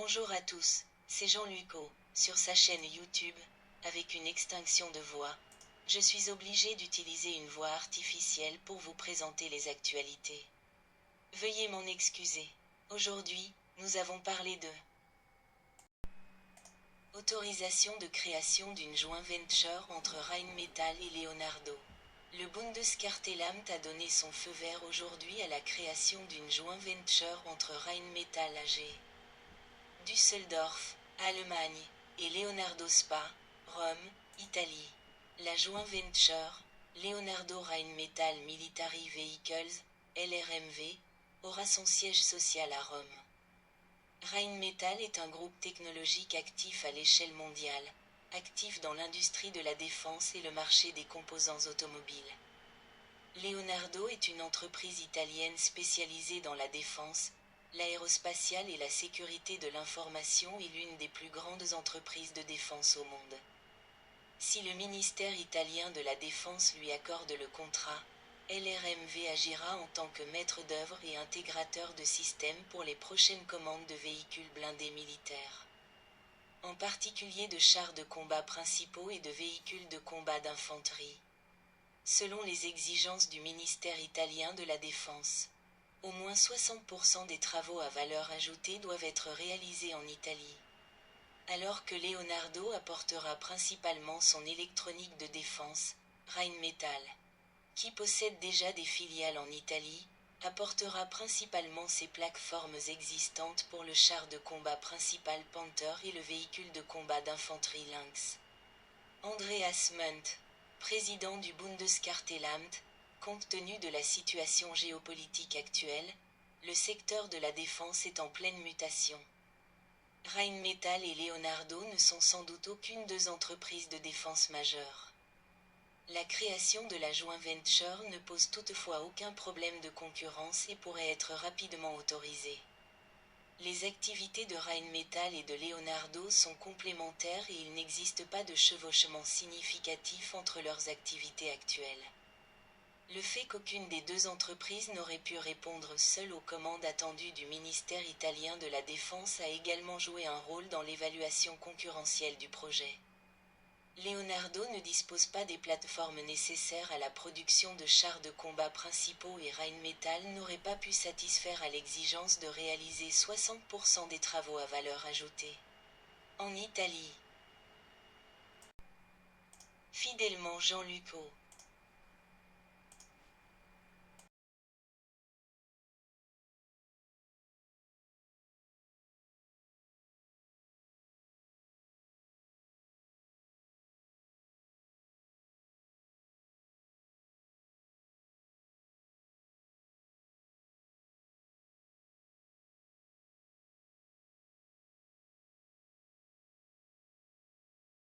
Bonjour à tous, c'est Jean-Luc O, sur sa chaîne YouTube, avec une extinction de voix. Je suis obligé d'utiliser une voix artificielle pour vous présenter les actualités. Veuillez m'en excuser. Aujourd'hui, nous avons parlé de autorisation de création d'une joint venture entre Rheinmetall et Leonardo. Le Bundeskartellamt a donné son feu vert aujourd'hui à la création d'une joint venture entre Rheinmetall AG, Düsseldorf, Allemagne, et Leonardo SPA, Rome, Italie. La joint venture, Leonardo Rheinmetall Military Vehicles, LRMV, aura son siège social à Rome. Rheinmetall est un groupe technologique actif à l'échelle mondiale, actif dans l'industrie de la défense et le marché des composants automobiles. Leonardo est une entreprise italienne spécialisée dans la défense, l'aérospatiale et la sécurité de l'information et l'une des plus grandes entreprises de défense au monde. Si le ministère italien de la Défense lui accorde le contrat, LRMV agira en tant que maître d'œuvre et intégrateur de systèmes pour les prochaines commandes de véhicules blindés militaires, en particulier de chars de combat principaux et de véhicules de combat d'infanterie. Selon les exigences du ministère italien de la Défense, au moins 60% des travaux à valeur ajoutée doivent être réalisés en Italie. Alors que Leonardo apportera principalement son électronique de défense, Rheinmetall, qui possède déjà des filiales en Italie, apportera principalement ses plateformes existantes pour le char de combat principal Panther et le véhicule de combat d'infanterie Lynx. Andreas Munt, président du Bundeskartellamt, compte tenu de la situation géopolitique actuelle, le secteur de la défense est en pleine mutation. Rheinmetall et Leonardo ne sont sans doute aucune deux entreprises de défense majeures. La création de la joint venture ne pose toutefois aucun problème de concurrence et pourrait être rapidement autorisée. Les activités de Rheinmetall et de Leonardo sont complémentaires et il n'existe pas de chevauchement significatif entre leurs activités actuelles. Le fait qu'aucune des deux entreprises n'aurait pu répondre seule aux commandes attendues du ministère italien de la Défense a également joué un rôle dans l'évaluation concurrentielle du projet. Leonardo ne dispose pas des plateformes nécessaires à la production de chars de combat principaux et Rheinmetall n'aurait pas pu satisfaire à l'exigence de réaliser 60% des travaux à valeur ajoutée. En Italie. Fidèlement Jean-Luc O.